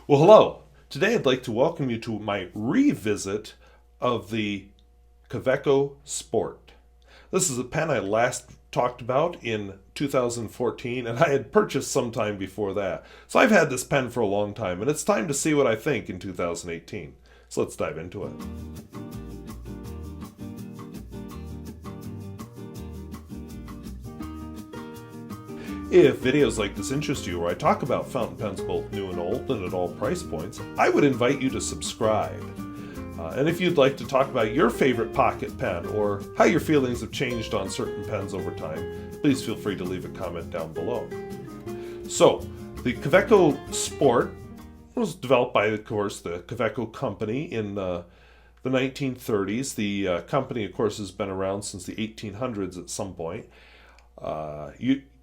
Well, hello. Today I'd like to welcome you to my revisit of the Kaweco Sport. This is a pen I last talked about in 2014, and I had purchased sometime before that. So I've had this pen for a long time, and it's time to see what I think in 2018. So let's dive into it. If videos like this interest you, where I talk about fountain pens both new and old and at all price points, I would invite you to subscribe. And if you'd like to talk about your favorite pocket pen or how your feelings have changed on certain pens over time, please feel free to leave a comment down below. So, the Kaweco Sport was developed by, of course, the Kaweco company in the 1930s. The company, of course, has been around since the 1800s at some point.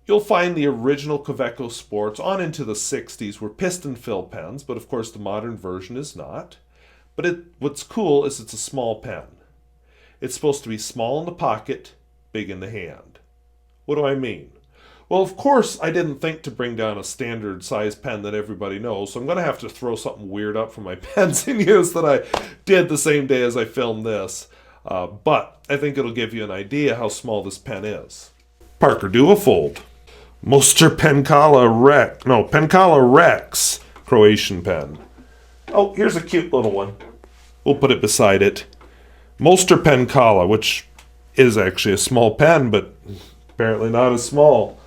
You'll find the original Kaweco Sports on into the 60s were piston fill pens, but of course the modern version is not. But what's cool is it's a small pen. It's supposed to be small in the pocket, big in the hand. What do I mean? Well, of course I didn't think to bring down a standard size pen that everybody knows, so I'm going to have to throw something weird up for my pens in use that I did the same day as I filmed this. But I think it'll give you an idea how small this pen is. Parker Duofold. Penkala Rex Croatian pen. Oh, here's a cute little one. We'll put it beside it. Moster Penkala, which is actually a small pen, but apparently not as small.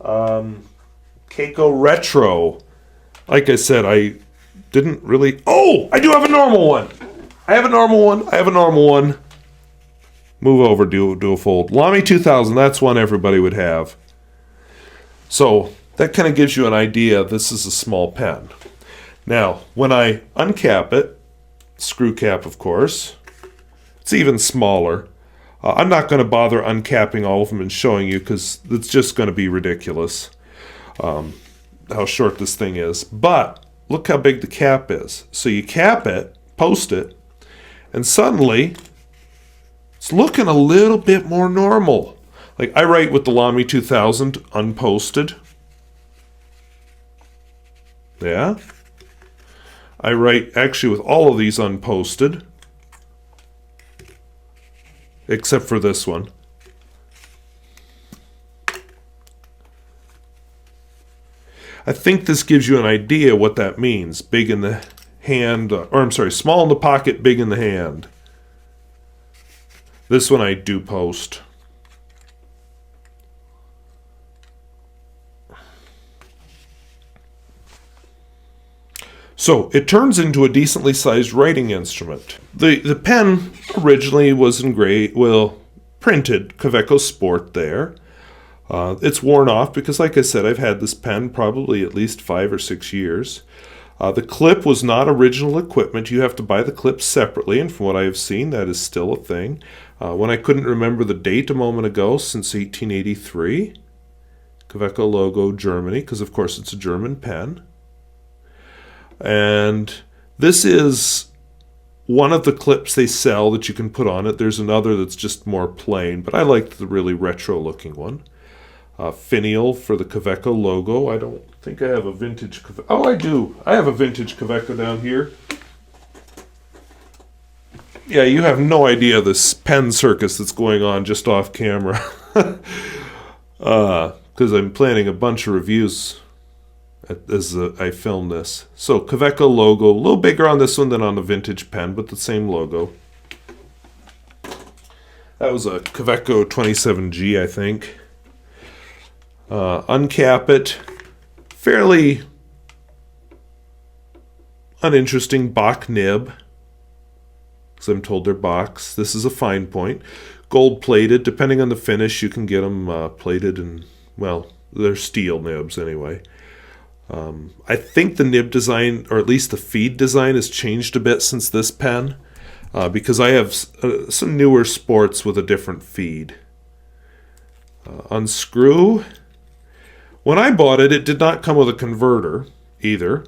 Kaweco Retro. Like I said, I didn't really... Oh, I do have a normal one. I have a normal one. Move over, Duofold. Lamy 2000, that's one everybody would have. So that kind of gives you an idea. This is a small pen. Now, when I uncap it, screw cap, of course, it's even smaller. I'm not going to bother uncapping all of them and showing you because it's just going to be ridiculous how short this thing is. But look how big the cap is. So you cap it, post it, and suddenly it's looking a little bit more normal. Like I write with the Lamy 2000 unposted. Yeah. I write actually with all of these unposted. Except for this one. I think this gives you an idea what that means. Big in the hand, small in the pocket, big in the hand. This one I do post. So it turns into a decently sized writing instrument. The pen originally was printed Kaweco Sport there. It's worn off because, like I said, I've had this pen probably at least 5 or 6 years. The clip was not original equipment. You have to buy the clip separately, and from what I have seen, that is still a thing. When I couldn't remember the date a moment ago, since 1883, Kaweco logo, Germany, because of course it's a German pen. And this is one of the clips they sell that you can put on it. There's another that's just more plain, but I liked the really retro looking one. Finial for the Kaweco logo. I don't think I have a vintage Kaweco. Oh, I do. I have a vintage Kaweco down here. Yeah, you have no idea this pen circus that's going on just off camera. Because I'm planning a bunch of reviews as I film this. So Kaweco logo, a little bigger on this one than on the vintage pen, but the same logo. That was a Kaweco 27G, I think. Uncap it. Fairly uninteresting Bach nib, because I'm told they're Bachs. This is a fine point. Gold plated. Depending on the finish, you can get them plated, and well, they're steel nibs anyway. I think the nib design, or at least the feed design, has changed a bit since this pen, because I have some newer sports with a different feed. Unscrew. When I bought it, it did not come with a converter either,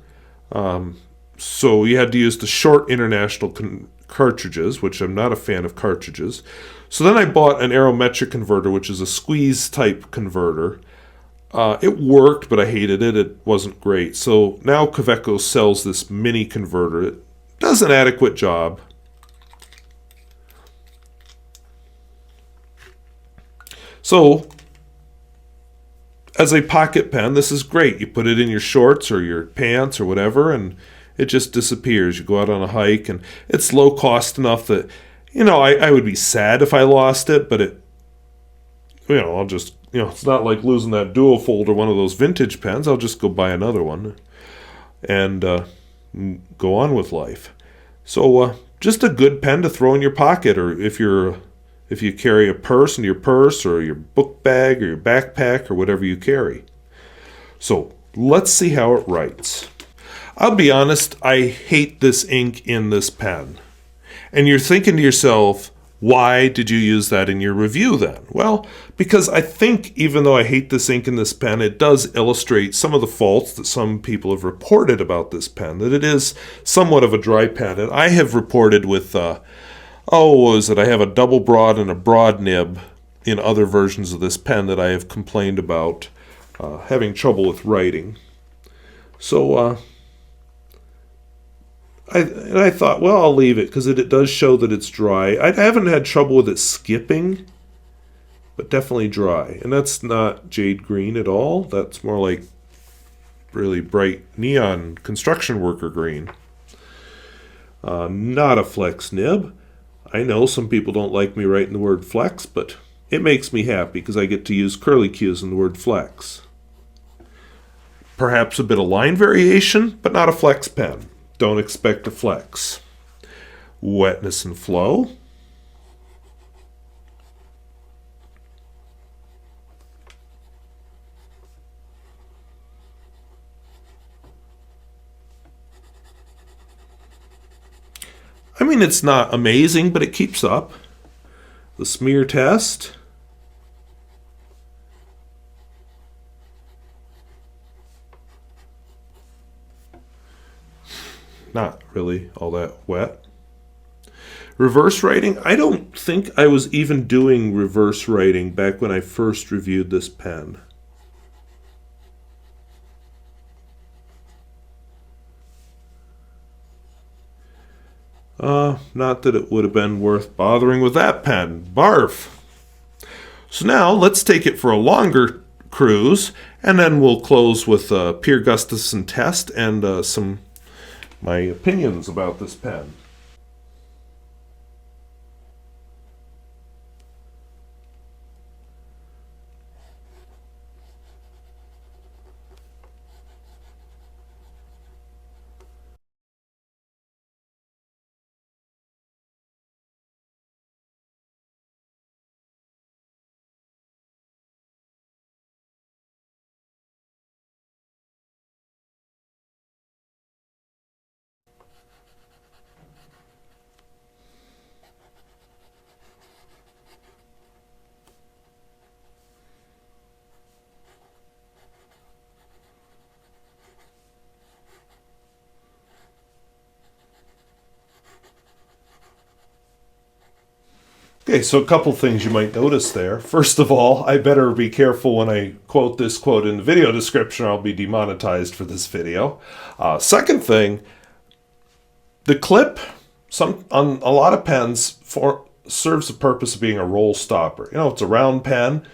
so you had to use the short international cartridges, which I'm not a fan of cartridges. So then I bought an aerometric converter, which is a squeeze type converter. It worked, but I hated it. It wasn't great. So now Kaweco sells this mini converter. It does an adequate job. So as a pocket pen, this is great. You put it in your shorts or your pants or whatever, and it just disappears. You go out on a hike, and it's low cost enough that, I would be sad if I lost it, but I'll just, it's not like losing that dual fold or one of those vintage pens. I'll just go buy another one and go on with life. So just a good pen to throw in your pocket, or if you carry a purse in your purse, or your book bag, or your backpack, or whatever you carry. So let's see how it writes. I'll be honest, I hate this ink in this pen. And you're thinking to yourself, why did you use that in your review then? Well, because I think even though I hate this ink in this pen, it does illustrate some of the faults that some people have reported about this pen, that it is somewhat of a dry pen. And I have reported with, what was it? I have a double broad and a broad nib in other versions of this pen that I have complained about having trouble with writing. So I thought, well, I'll leave it because it does show that it's dry. I haven't had trouble with it skipping, but definitely dry. And that's not jade green at all. That's more like really bright neon construction worker green. Not a flex nib. I know some people don't like me writing the word flex, but it makes me happy because I get to use curly cues in the word flex. Perhaps a bit of line variation, but not a flex pen. Don't expect a flex. Wetness and flow. I mean, it's not amazing, but it keeps up. The smear test. Not really all that wet. Reverse writing. I don't think I was even doing reverse writing back when I first reviewed this pen. Not that it would have been worth bothering with that pen. Barf. So now let's take it for a longer cruise, and then we'll close with a Pierre Gustafson test and my opinions about this pen. Okay, so a couple things you might notice there. First of all, I better be careful when I quote this quote in the video description, or I'll be demonetized for this video. Second thing, the clip on a lot of pens serves the purpose of being a roll stopper. It's a round pen,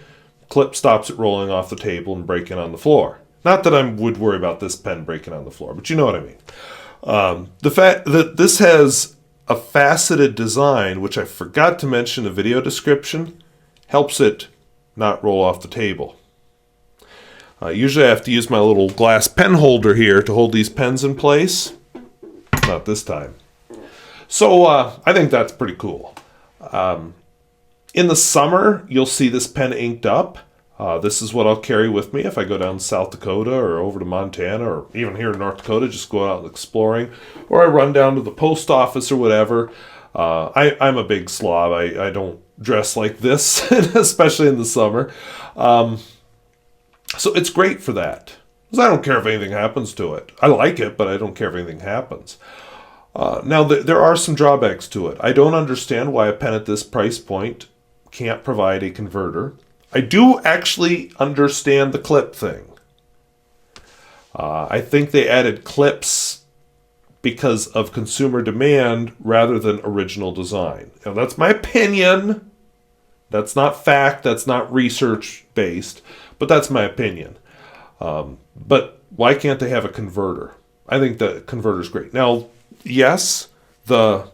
clip stops it rolling off the table and breaking on the floor. Not that I would worry about this pen breaking on the floor, but you know what I mean. The fact that this has a faceted design, which I forgot to mention in the video description, helps it not roll off the table. Usually I have to use my little glass pen holder here to hold these pens in place. Not this time. So I think that's pretty cool. In the summer, you'll see this pen inked up. This is what I'll carry with me if I go down to South Dakota or over to Montana, or even here in North Dakota, just go out exploring. Or I run down to the post office or whatever. I'm a big slob. I don't dress like this, especially in the summer. So it's great for that. Because I don't care if anything happens to it. I like it, but I don't care if anything happens. Now, there are some drawbacks to it. I don't understand why a pen at this price point can't provide a converter. I do actually understand the clip thing. I think they added clips because of consumer demand rather than original design. Now, that's my opinion. That's not fact. That's not research based, but that's my opinion. But why can't they have a converter? I think the converter's great. Now, yes, the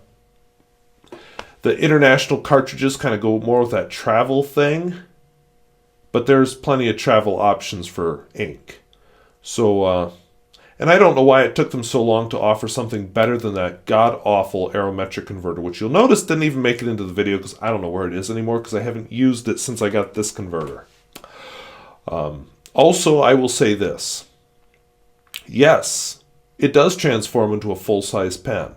international cartridges kind of go more with that travel thing, but there's plenty of travel options for ink. So, and I don't know why it took them so long to offer something better than that god-awful aerometric converter, which you'll notice didn't even make it into the video because I don't know where it is anymore because I haven't used it since I got this converter. Also, I will say this. Yes, it does transform into a full-size pen.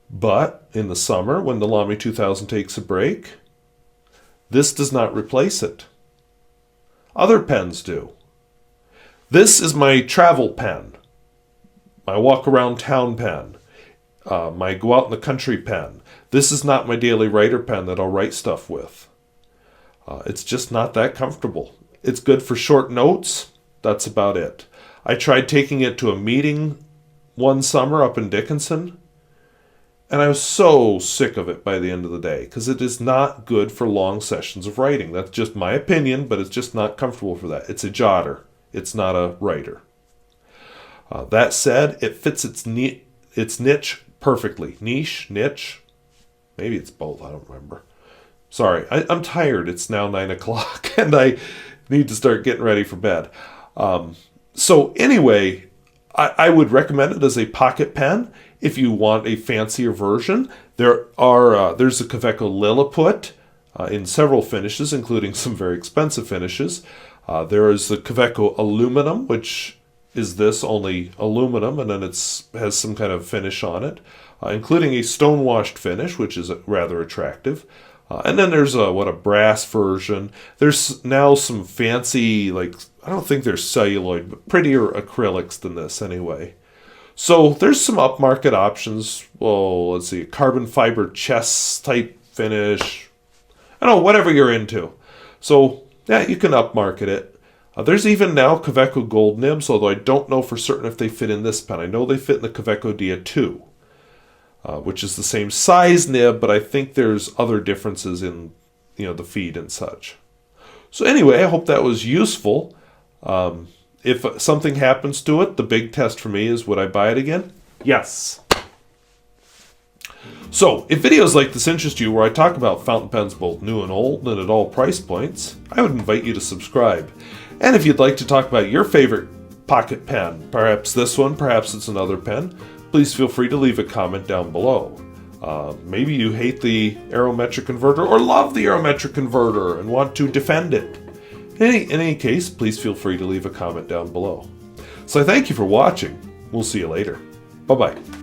But in the summer, when the Lamy 2000 takes a break, this does not replace it. Other pens do. This is my travel pen, my walk around town pen, my go out in the country pen. This is not my daily writer pen that I'll write stuff with. It's just not that comfortable. It's good for short notes. That's about it. I tried taking it to a meeting one summer up in Dickinson, and I was so sick of it by the end of the day because it is not good for long sessions of writing. That's just my opinion, but it's just not comfortable for that. It's a jotter. It's not a writer. That said, it fits its niche perfectly. Niche? Maybe it's both. I don't remember. Sorry, I'm tired. It's now 9 o'clock, and I need to start getting ready for bed. So anyway, I would recommend it as a pocket pen. If you want a fancier version, there's a Kaweco Lilliput in several finishes, including some very expensive finishes. There is the Kaweco Aluminum, which is this, only aluminum, and then it has some kind of finish on it, including a stonewashed finish, which is rather attractive. And then there's a brass version. There's now some fancy, I don't think they're celluloid, but prettier acrylics than this anyway. So there's some upmarket options. Well, let's see, carbon fiber chest type finish. I don't know, whatever you're into. So yeah, you can upmarket it. There's even now Kaweco gold nibs, although I don't know for certain if they fit in this pen. I know they fit in the Kaweco Dia 2, which is the same size nib, but I think there's other differences in the feed and such. So anyway, I hope that was useful. If something happens to it, the big test for me is, would I buy it again? Yes. So, if videos like this interest you, where I talk about fountain pens both new and old and at all price points, I would invite you to subscribe. And if you'd like to talk about your favorite pocket pen, perhaps this one, perhaps it's another pen, please feel free to leave a comment down below. Maybe you hate the aerometric converter or love the aerometric converter and want to defend it. In any case, please feel free to leave a comment down below. So I thank you for watching. We'll see you later. Bye-bye.